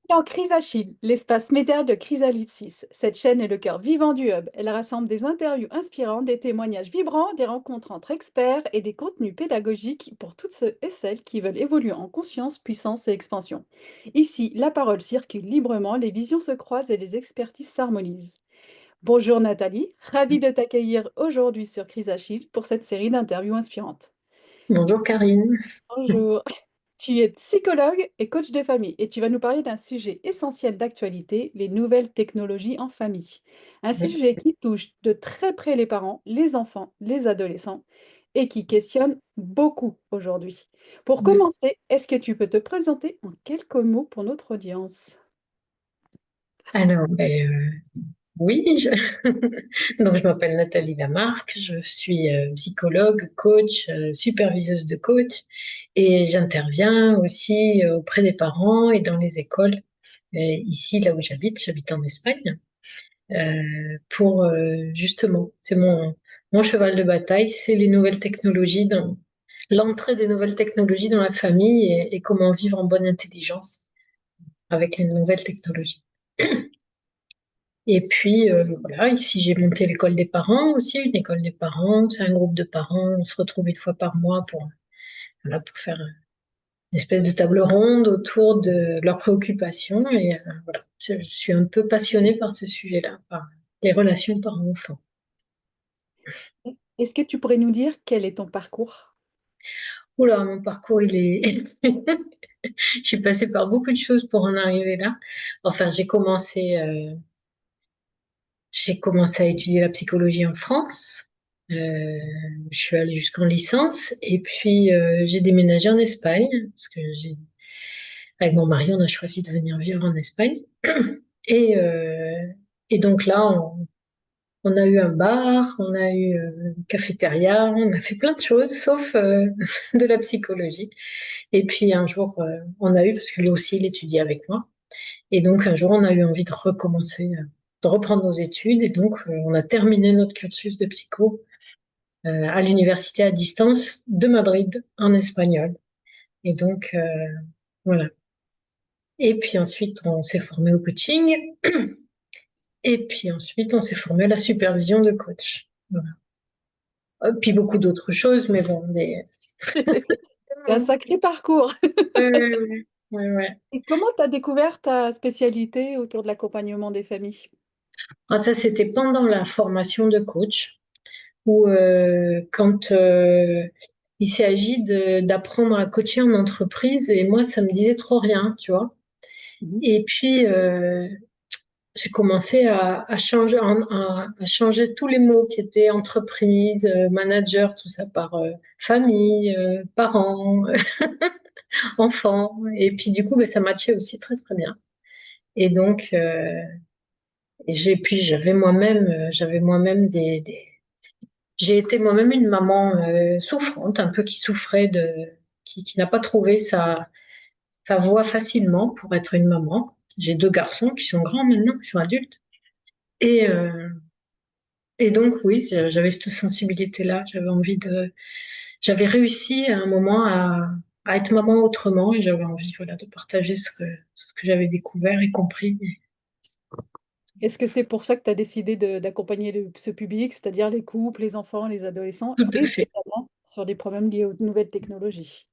Dans Chrysachille, l'espace média de Chrysalysis. Cette chaîne est le cœur vivant du hub. Elle rassemble des interviews inspirantes, des témoignages vibrants, des rencontres entre experts et des contenus pédagogiques pour toutes ceux et celles qui veulent évoluer en conscience, puissance et expansion. Ici, la parole circule librement, les visions se croisent et les expertises s'harmonisent. Bonjour Nathalie, ravie de t'accueillir aujourd'hui sur Chrysachille pour cette série d'interviews inspirantes. Bonjour Karine. Bonjour. Tu es psychologue et coach de famille et tu vas nous parler d'un sujet essentiel d'actualité, les nouvelles technologies en famille. Un Oui. sujet qui touche de très près les parents, les enfants, les adolescents et qui questionne beaucoup aujourd'hui. Pour Oui. commencer, est-ce que tu peux te présenter en quelques mots pour notre audience? Alors, oui, donc je m'appelle Nathalie Lamarck, je suis psychologue, coach, superviseuse de coach et j'interviens aussi auprès des parents et dans les écoles. Ici, là où j'habite en Espagne, pour justement, c'est mon cheval de bataille, c'est les nouvelles technologies, l'entrée des nouvelles technologies dans la famille et comment vivre en bonne intelligence avec les nouvelles technologies. Et puis, voilà, ici, j'ai monté l'école des parents aussi, une école des parents. C'est un groupe de parents. On se retrouve une fois par mois voilà, pour faire une espèce de table ronde autour de leurs préoccupations. Et voilà, je suis un peu passionnée par ce sujet-là, par les relations parents-enfants. Est-ce que tu pourrais nous dire quel est ton parcours? Oula, mon parcours, il est... Je suis passée par beaucoup de choses pour en arriver là. Enfin, j'ai commencé à étudier la psychologie en France. Euh, je suis allée jusqu'en licence et puis j'ai déménagé en Espagne parce que avec mon mari, on a choisi de venir vivre en Espagne. Et, euh, et donc là, on a eu un bar, on a eu une cafétéria, on a fait plein de choses sauf de la psychologie. Et puis un jour, on a eu, parce que lui aussi, il étudiait avec moi, et donc un jour, on a eu envie de recommencer, de reprendre nos études. Et donc, on a terminé notre cursus de psycho à l'université à distance de Madrid en espagnol. Et donc, voilà. Et puis ensuite, on s'est formé au coaching. Et puis ensuite, on s'est formé à la supervision de coach. Voilà. Puis beaucoup d'autres choses, mais bon, C'est un sacré parcours. ouais, ouais, ouais, ouais. Et comment tu as découvert ta spécialité autour de l'accompagnement des familles? Ah, ça, c'était pendant la formation de coach, où quand il s'agit d'apprendre à coacher en entreprise, et moi, ça me disait trop rien, tu vois. Mhm. Et puis, j'ai commencé à changer, à changer tous les mots qui étaient entreprise, manager, tout ça par famille, parents, enfants. Et puis, du coup, ben, ça matchait aussi très, très bien. Et donc, puis j'avais moi-même j'ai été moi-même une maman souffrante, un peu qui souffrait qui n'a pas trouvé sa voie facilement pour être une maman. J'ai deux garçons qui sont grands maintenant, qui sont adultes. Et, euh, et donc, oui, j'avais cette sensibilité-là. J'avais réussi à un moment à être maman autrement et j'avais envie, voilà, de partager ce que j'avais découvert et compris. Est-ce que c'est pour ça que tu as décidé d'accompagner ce public, c'est-à-dire les couples, les enfants, les adolescents, Tout à et fait. notamment sur des problèmes liés aux nouvelles technologies?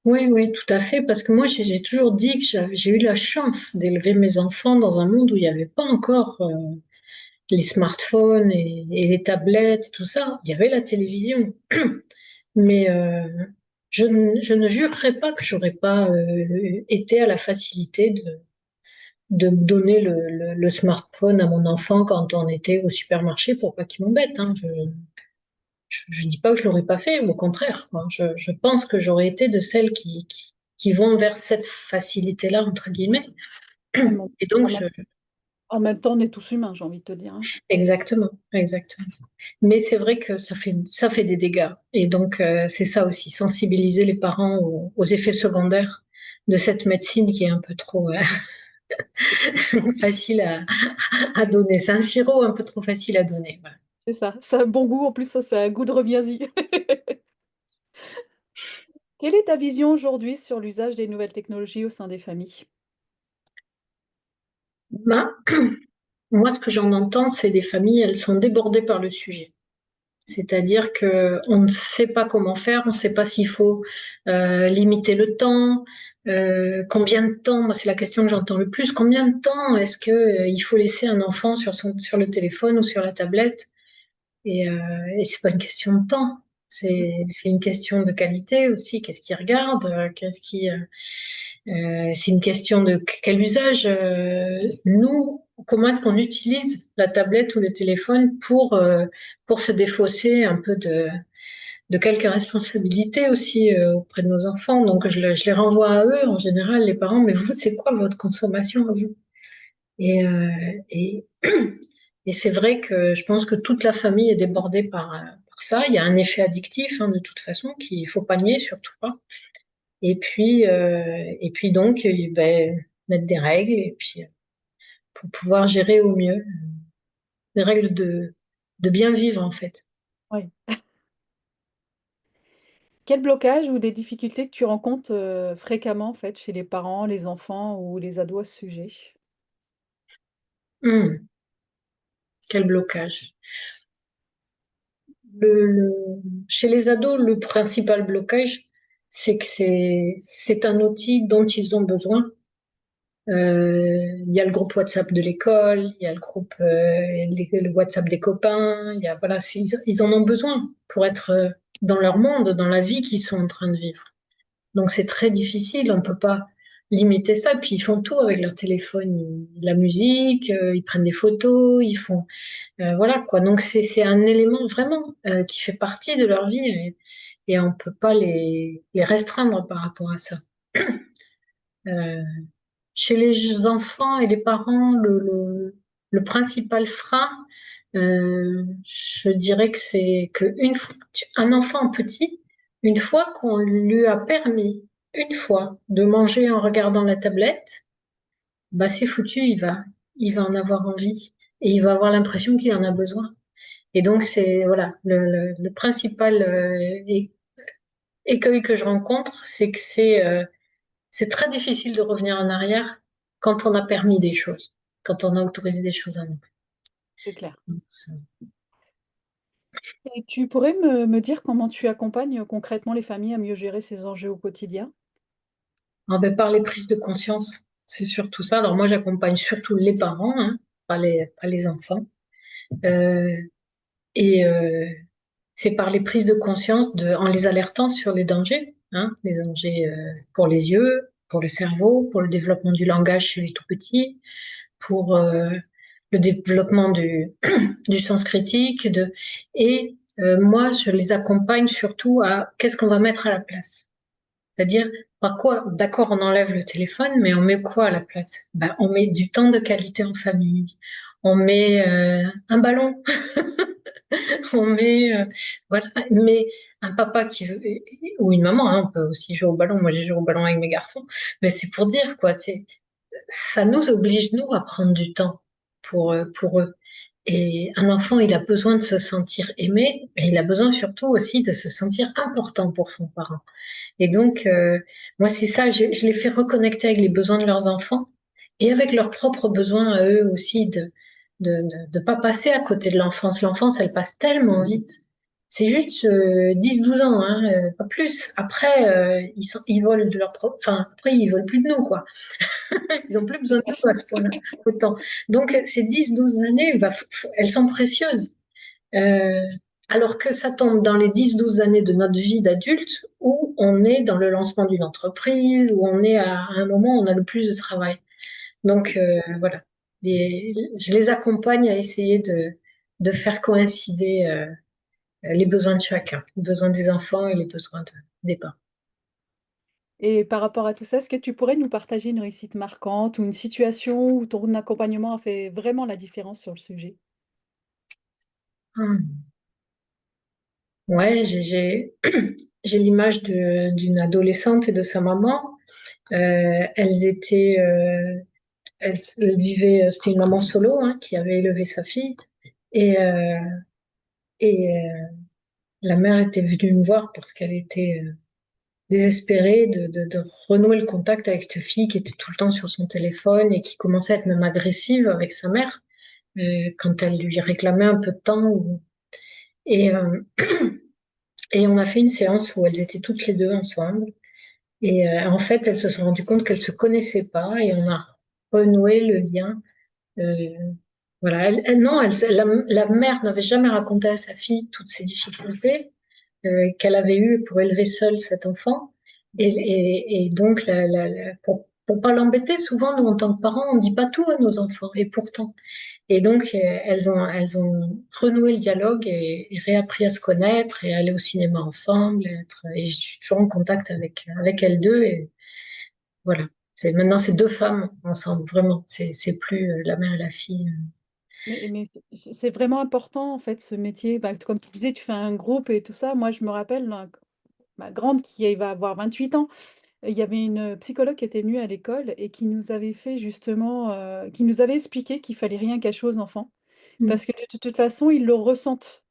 Oui, oui, tout à fait. Parce que moi, j'ai toujours dit que j'ai eu la chance d'élever mes enfants dans un monde où il n'y avait pas encore les smartphones et les tablettes, tout ça. Il y avait la télévision. Mais je ne jurerais pas que j'aurais pas été à la facilité de me donner le smartphone à mon enfant quand on était au supermarché pour pas qu'il m'embête, hein. Je dis pas que je l'aurais pas fait, au contraire, quoi. Je pense que j'aurais été de celles qui vont vers cette facilité-là, entre guillemets. En même, Et donc, en même- en même temps, on est tous humains, j'ai envie de te dire, hein. exactement, exactement. Mais c'est vrai que ça fait des dégâts. Et donc, c'est ça aussi, sensibiliser les parents aux effets secondaires de cette médecine qui est un peu trop facile à donner. C'est un sirop un peu trop facile à donner. Voilà. C'est ça, ça a un bon goût, en plus, ça a un goût de reviens-y. Quelle est ta vision aujourd'hui sur l'usage des nouvelles technologies au sein des familles? Ben, moi, ce que j'en entends, c'est des familles, elles sont débordées par le sujet. C'est-à-dire que on ne sait pas comment faire, on ne sait pas s'il faut limiter le temps, combien de temps, moi c'est la question que j'entends le plus, combien de temps est-ce que il faut laisser un enfant sur le téléphone ou sur la tablette? Et c'est pas une question de temps, c'est une question de qualité aussi. Qu'est-ce qu'il regarde? C'est une question de quel usage. Nous, comment est-ce qu'on utilise la tablette ou le téléphone pour se défausser un peu de quelques responsabilités aussi auprès de nos enfants. Donc je les renvoie à eux en général, les parents. Mais vous, c'est quoi votre consommation à vous? Et, euh, et, et c'est vrai que je pense que toute la famille est débordée par ça. Il y a un effet addictif, hein, de toute façon, qu'il faut pas nier, surtout pas. Et puis donc, ben, mettre des règles et puis pour pouvoir gérer au mieux, des règles de bien vivre en fait. Oui. Quel blocage ou des difficultés que tu rencontres fréquemment en fait chez les parents, les enfants ou les ados à ce sujet? Hum, quel blocage. Chez les ados, le principal blocage, c'est que c'est un outil dont ils ont besoin. Il y a le groupe WhatsApp de l'école, il y a le groupe le WhatsApp des copains, il y a voilà, ils en ont besoin pour être dans leur monde, dans la vie qu'ils sont en train de vivre. Donc c'est très difficile, on peut pas limiter ça. Puis ils font tout avec leur téléphone, la musique, ils prennent des photos, ils font voilà quoi. Donc c'est un élément vraiment qui fait partie de leur vie et on peut pas les restreindre par rapport à ça. Euh, Chez les enfants et les parents, le principal frein, je dirais que c'est un enfant petit, une fois qu'on lui a permis une fois de manger en regardant la tablette, bah c'est foutu, il va en avoir envie et il va avoir l'impression qu'il en a besoin. Et donc c'est voilà le principal écueil que je rencontre, c'est que c'est très difficile de revenir en arrière quand on a permis des choses, quand on a autorisé des choses à nous. C'est clair. Et tu pourrais me dire comment tu accompagnes concrètement les familles à mieux gérer ces enjeux au quotidien? Ah ben, par les prises de conscience, c'est surtout ça. Alors moi, j'accompagne surtout les parents, hein, pas les enfants. Euh, et c'est par les prises de conscience en les alertant sur les dangers pour les yeux, pour le cerveau, pour le développement du langage chez les tout petits, pour le développement du sens critique. Et moi, je les accompagne surtout à qu'est-ce qu'on va mettre à la place. C'est-à-dire, par quoi, d'accord, on enlève le téléphone, mais on met quoi à la place? Ben, on met du temps de qualité en famille. On met un ballon. On met, voilà. Mais un papa qui veut, ou une maman, hein, on peut aussi jouer au ballon. Moi, j'ai joué au ballon avec mes garçons. Mais c'est pour dire, quoi, ça nous oblige, nous, à prendre du temps pour eux. Et un enfant, il a besoin de se sentir aimé, et il a besoin surtout aussi de se sentir important pour son parent. Et donc, moi, c'est ça, je les fais reconnecter avec les besoins de leurs enfants et avec leurs propres besoins à eux aussi de pas passer à côté de l'enfance. L'enfance, elle passe tellement vite. C'est juste 10-12 ans, hein, pas plus. Après, ils volent de leur propre, enfin, après, ils volent plus de nous, quoi. Ils ont plus besoin de nous à ce point-là, autant. Donc, ces 10-12 années, bah, elles sont précieuses. Euh, alors que ça tombe dans les 10-12 années de notre vie d'adulte où on est dans le lancement d'une entreprise, où on est à un moment où on a le plus de travail. Donc voilà, je les accompagne à essayer de faire coïncider les besoins de chacun, les besoins des enfants et les besoins des parents. Et par rapport à tout ça, est-ce que tu pourrais nous partager une réussite marquante ou une situation où ton accompagnement a fait vraiment la différence sur le sujet? Hum. Ouais, j'ai l'image d'une adolescente et de sa maman. Elles vivaient, c'était une maman solo hein, qui avait élevé sa fille et, euh, et la mère était venue me voir parce qu'elle était désespéré de renouer le contact avec cette fille qui était tout le temps sur son téléphone et qui commençait à être même agressive avec sa mère quand elle lui réclamait un peu de temps. Et, euh, et on a fait une séance où elles étaient toutes les deux ensemble. Et en fait, elles se sont rendues compte qu'elles se connaissaient pas et on a renoué le lien. Euh, voilà. Non, la mère n'avait jamais raconté à sa fille toutes ses difficultés qu'elle avait eues pour élever seule cet enfant. Et donc, pour pas l'embêter, souvent, nous, en tant que parents, on dit pas tout à nos enfants. Et pourtant. Et donc, elles ont renoué le dialogue et réappris à se connaître et aller au cinéma ensemble. Et je suis toujours en contact avec elles deux. Et voilà. Maintenant, c'est deux femmes ensemble, vraiment. C'est plus la mère et la fille. Mais c'est vraiment important, en fait, ce métier. Bah, comme tu disais, tu fais un groupe et tout ça. Moi, je me rappelle, ma grande qui va avoir 28 ans, il y avait une psychologue qui était venue à l'école et qui nous avait fait justement, qui nous avait expliqué qu'il fallait rien cacher aux enfants. Mm. Parce que de toute façon, ils le ressentent.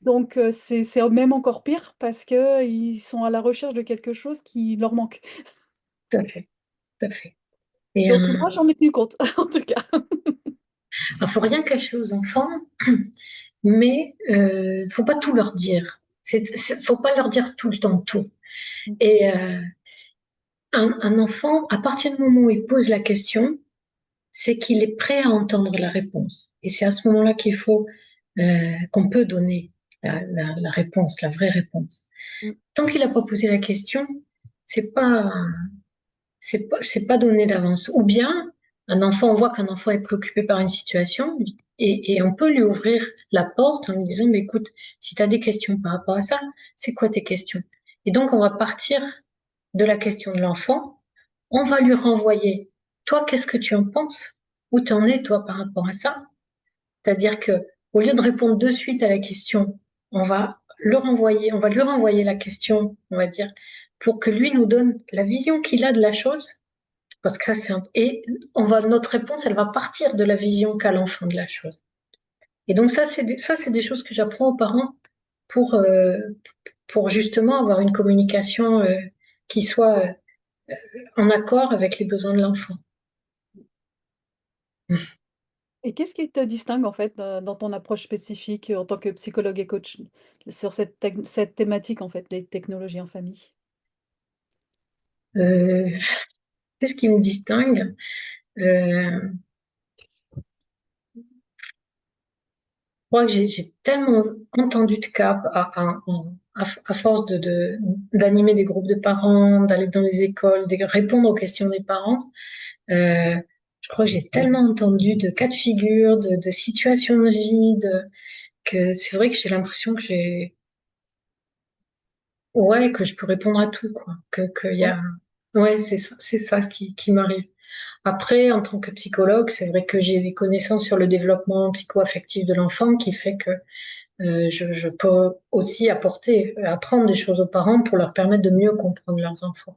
Donc, c'est même encore pire parce qu'ils sont à la recherche de quelque chose qui leur manque. Tout à fait, tout à fait. Et Donc, moi, j'en ai tenu compte, en tout cas. faut rien cacher aux enfants, mais faut pas tout leur dire. Faut pas leur dire tout le temps tout. Et un enfant, à partir du moment où il pose la question, c'est qu'il est prêt à entendre la réponse. Et c'est à ce moment-là qu'il faut qu'on peut donner la réponse, la vraie réponse. Mm. Tant qu'il n'a pas posé la question, c'est pas c'est pas donné d'avance. Ou bien un enfant, on voit qu'un enfant est préoccupé par une situation et on peut lui ouvrir la porte en lui disant, mais écoute, si tu as des questions par rapport à ça, c'est quoi tes questions? Et donc on va partir de la question de l'enfant, on va lui renvoyer, toi, qu'est-ce que tu en penses? Où t'en es, toi, par rapport à ça? C'est-à-dire que, au lieu de répondre de suite à la question, on va lui renvoyer la question, on va dire, pour que lui nous donne la vision qu'il a de la chose, parce que ça, et notre réponse, elle va partir de la vision qu'a l'enfant de la chose. Et donc ça, c'est des choses que j'apprends aux parents pour, euh, pour justement avoir une communication qui soit en accord avec les besoins de l'enfant. Et qu'est-ce qui te distingue, en fait, dans ton approche spécifique, en tant que psychologue et coach, sur cette thématique, en fait, des technologies en famille? Euh, Qu'est-ce qui me distingue? Je crois que j'ai tellement entendu de cas à force d'animer des groupes de parents, d'aller dans les écoles, de répondre aux questions des parents. Euh, je crois que j'ai tellement entendu de cas de figure, de situations de vie, que c'est vrai que j'ai l'impression ouais, que je peux répondre à tout, quoi. Qu'il y Ouais. a, ouais, c'est ça qui m'arrive. Après, en tant que psychologue, c'est vrai que j'ai des connaissances sur le développement psycho-affectif de l'enfant qui fait que je peux aussi apprendre des choses aux parents pour leur permettre de mieux comprendre leurs enfants.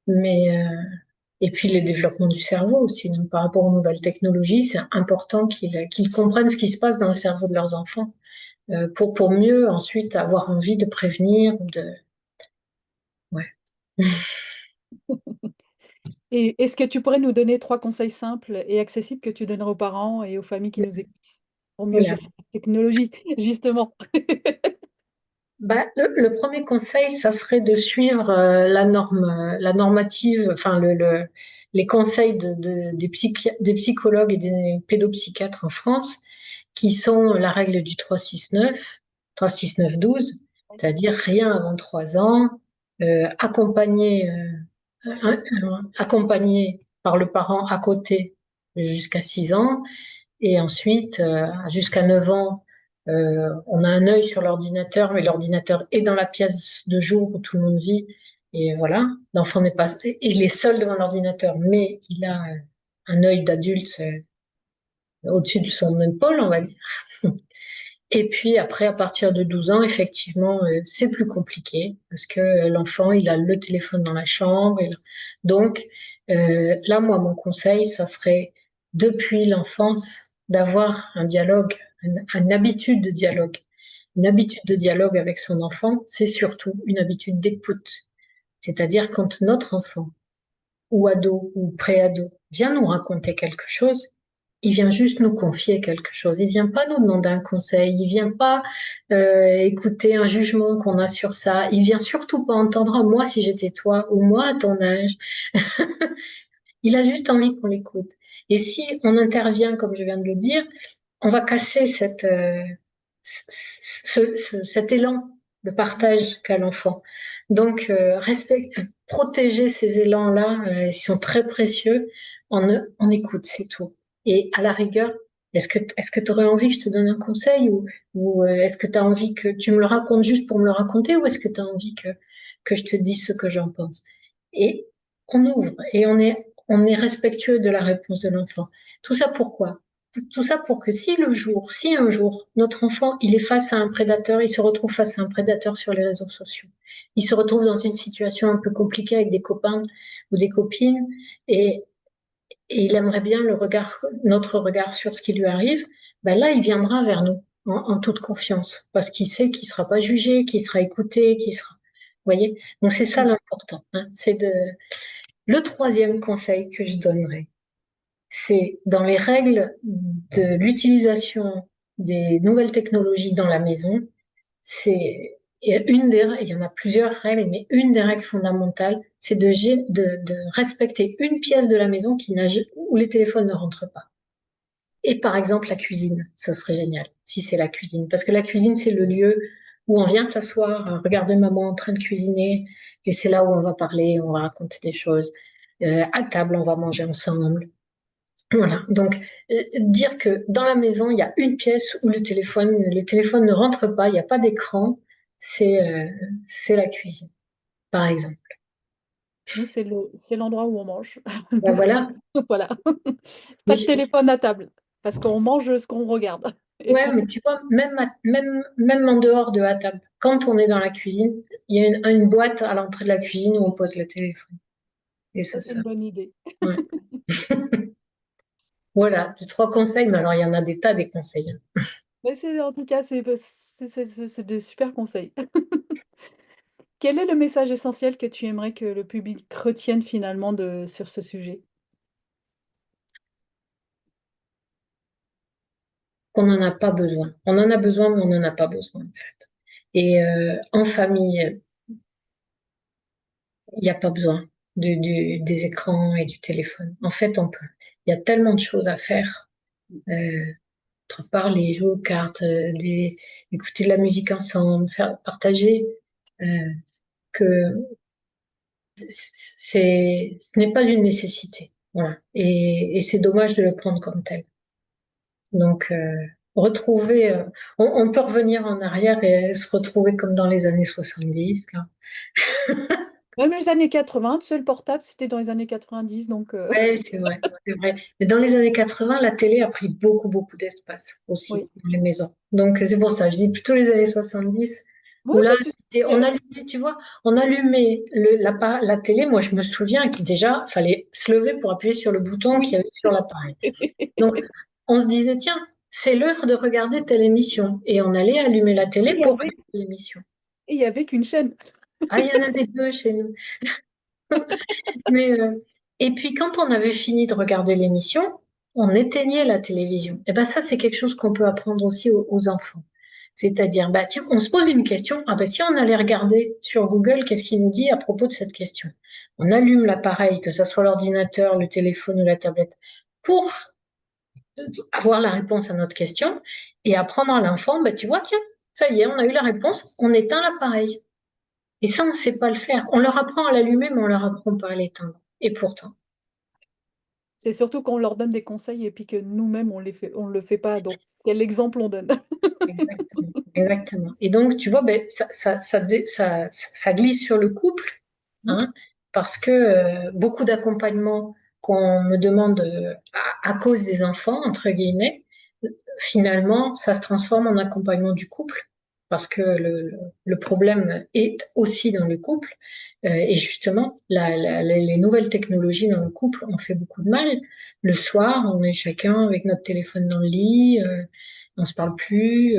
Mais et puis les développements du cerveau aussi. Donc, par rapport aux nouvelles technologies, c'est important qu'ils comprennent ce qui se passe dans le cerveau de leurs enfants pour mieux ensuite avoir envie de prévenir. Ouais. Et est-ce que tu pourrais nous donner 3 conseils simples et accessibles que tu donnerais aux parents et aux familles qui nous écoutent, pour mieux Voilà. gérer cette technologie, justement? Bah, le premier conseil, ça serait de suivre la normative, enfin les conseils des psychologues et des pédopsychiatres en France, qui sont la règle du 3-6-9, 3-6-9-12, c'est-à-dire rien avant 3 ans, accompagné, accompagné par le parent à côté jusqu'à 6 ans, et ensuite, jusqu'à 9 ans, on a un œil sur l'ordinateur, mais l'ordinateur est dans la pièce de jour où tout le monde vit. Et voilà, l'enfant n'est pas, il est seul devant l'ordinateur, mais il a un œil d'adulte au-dessus de son épaule, on va dire. Et puis après, à partir de 12 ans, effectivement, c'est plus compliqué parce que l'enfant, il a le téléphone dans la chambre. Donc, là, moi, mon conseil, ça serait depuis l'enfance d'avoir un dialogue, une habitude de dialogue. Une habitude de dialogue avec son enfant, c'est surtout une habitude d'écoute. C'est-à-dire quand notre enfant ou ado ou pré-ado vient nous raconter quelque chose, il vient juste nous confier quelque chose. Il vient pas nous demander un conseil. Il vient pas écouter un jugement qu'on a sur ça. Il vient surtout pas entendre ah, moi si j'étais toi ou moi à ton âge. Il a juste envie qu'on l'écoute. Et si on intervient, comme je viens de le dire, on va casser cet élan de partage qu'a l'enfant. Donc, protéger ces élans-là, ils sont très précieux. On écoute, c'est tout. Et à la rigueur, est-ce que tu aurais envie que je te donne un conseil ou est-ce que tu as envie que tu me le racontes juste pour me le raconter ou est-ce que tu as envie que je te dise ce que j'en pense? Et on ouvre et on est respectueux de la réponse de l'enfant. Tout ça pourquoi? Tout ça pour que si un jour, notre enfant, il est face à un prédateur, il se retrouve face à un prédateur sur les réseaux sociaux. Il se retrouve dans une situation un peu compliquée avec des copains ou des copines et, et il aimerait bien notre regard sur ce qui lui arrive. Ben là, il viendra vers nous en toute confiance parce qu'il sait qu'il sera pas jugé, qu'il sera écouté, qu'il sera, vous voyez? Donc c'est ça Mm. l'important, hein. Le troisième conseil que je donnerais, c'est dans les règles de l'utilisation des nouvelles technologies dans la maison, il y en a plusieurs règles, mais une des règles fondamentales, c'est de respecter une pièce de la maison où les téléphones ne rentrent pas. Et par exemple, la cuisine, ça serait génial, si c'est la cuisine. Parce que la cuisine, c'est le lieu où on vient s'asseoir, regarder maman en train de cuisiner, et c'est là où on va parler, on va raconter des choses. À table, on va manger ensemble. Voilà. Donc, dire que dans la maison, il y a une pièce où les téléphones ne rentrent pas, il n'y a pas d'écran, c'est la cuisine, par exemple. Nous, c'est l'endroit où on mange. Ben Donc, voilà. voilà. Mais Pas de téléphone à table, parce qu'on mange ce qu'on regarde et ce ouais, qu'on mais tu vois, même en dehors de la table, quand on est dans la cuisine, il y a une boîte à l'entrée de la cuisine où on pose le téléphone. Et Ça, ça, c'est ça. une bonne idée. Ouais. Voilà, j'ai trois conseils, mais alors il y en a des tas des conseils, hein. Mais en tout cas, c'est des super conseils. Quel est le message essentiel que tu aimerais que le public retienne finalement sur ce sujet? On n'en a pas besoin. On en a besoin, mais on n'en a pas besoin, en fait. Et en famille, il n'y a pas besoin des écrans et du téléphone. En fait, on peut. Il y a tellement de choses à faire. Entre parler, jouer aux cartes, écouter de la musique ensemble, partager, euh, que ce n'est pas une nécessité. Voilà. Et c'est dommage de le prendre comme tel. Donc, retrouver, on peut revenir en arrière et se retrouver comme dans les années 70, là. Même les années 80, tu sais, le portable, c'était dans les années 90, donc Ouais, c'est vrai, c'est vrai. Mais dans les années 80, la télé a pris beaucoup, beaucoup d'espace aussi oui. dans les maisons. Donc, c'est pour ça, je dis plutôt les années 70, Oui, où là, mais tu sais, on allumait, tu vois, on allumait la télé. Moi, je me souviens que déjà, il fallait se lever pour appuyer sur le bouton qu'il y oui. avait sur l'appareil. Donc, on se disait, tiens, c'est l'heure de regarder telle émission. Et on allait allumer la Et télé il y pour avait, regarder l'émission. et il y avait qu'une chaîne. Ah, il y en avait deux chez nous. Mais, et puis quand on avait fini de regarder l'émission, on éteignait la télévision. Et ben ça, c'est quelque chose qu'on peut apprendre aussi aux enfants. C'est-à-dire, bah, tiens, on se pose une question. Ah ben, si on allait regarder sur Google, qu'est-ce qu'il nous dit à propos de cette question? On allume l'appareil, que ce soit l'ordinateur, le téléphone ou la tablette, pour avoir la réponse à notre question et apprendre à l'enfant, bah, tu vois, tiens, ça y est, on a eu la réponse, on éteint l'appareil. Et ça, on ne sait pas le faire. On leur apprend à l'allumer, mais on leur apprend pas à l'éteindre. Et pourtant. C'est surtout qu'on leur donne des conseils et puis que nous-mêmes, on le fait pas. Donc, quel exemple on donne? Exactement. Exactement. Et donc, tu vois, ben, ça glisse sur le couple, Mm. hein, parce que beaucoup d'accompagnement qu'on me demande à cause des enfants, entre guillemets, finalement, ça se transforme en accompagnement du couple, parce que le problème est aussi dans le couple. Et justement, les nouvelles technologies dans le couple ont fait beaucoup de mal. Le soir, on est chacun avec notre téléphone dans le lit. on se parle plus.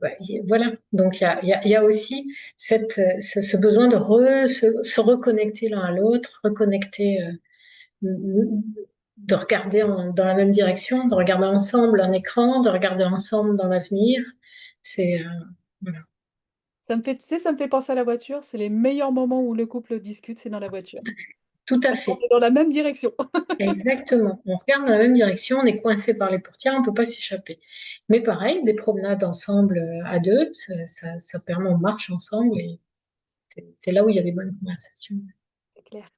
Bah, voilà. Donc il y a aussi ce besoin de se reconnecter l'un à l'autre, reconnecter, de regarder dans la même direction, de regarder ensemble un écran, de regarder ensemble dans l'avenir. C'est voilà. Ça me fait, tu sais, ça me fait penser à la voiture. C'est les meilleurs moments où le couple discute, c'est dans la voiture. Tout à Parce qu'on fait. est dans la même direction. Exactement. On regarde dans la même direction, on est coincé par les portières, on ne peut pas s'échapper. Mais pareil, des promenades ensemble à deux, ça permet, on marche ensemble et c'est là où il y a des bonnes conversations. C'est clair.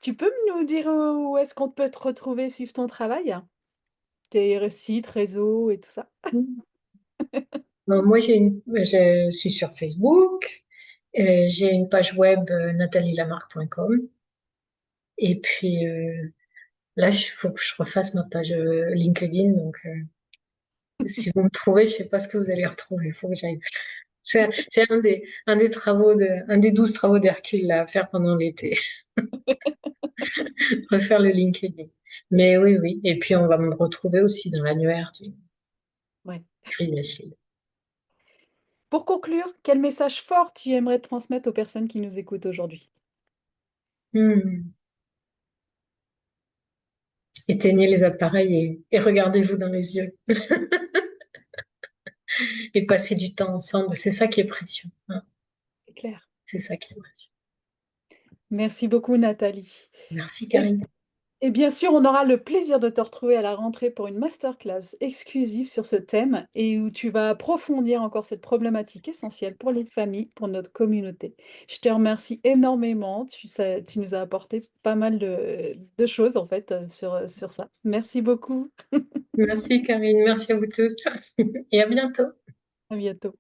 Tu peux nous dire où est-ce qu'on peut te retrouver, suivre ton travail? Tes sites, réseaux et tout ça? Moi, je suis sur Facebook, j'ai une page web natalielamarque.com et puis là, il faut que je refasse ma page LinkedIn. Donc, si vous me trouvez, je sais pas ce que vous allez retrouver. Il faut que j'aille. C'est un des travaux un des 12 travaux d'Hercule là, à faire pendant l'été. Refaire le LinkedIn. Mais oui, oui. Et puis, on va me retrouver aussi dans l'annuaire du Ouais. Cri d'Achille. Pour conclure, quel message fort tu aimerais transmettre aux personnes qui nous écoutent aujourd'hui? Hmm. Éteignez les appareils et regardez-vous dans les yeux et passez du temps ensemble. C'est ça qui est précieux, hein. C'est clair. C'est ça qui est précieux. Merci beaucoup, Nathalie. Merci, Et Karine. Et bien sûr, on aura le plaisir de te retrouver à la rentrée pour une masterclass exclusive sur ce thème et où tu vas approfondir encore cette problématique essentielle pour les familles, pour notre communauté. Je te remercie énormément. Tu nous as apporté pas mal de choses en fait sur ça. Merci beaucoup. Merci, Karine. Merci à vous tous. Et à bientôt. À bientôt.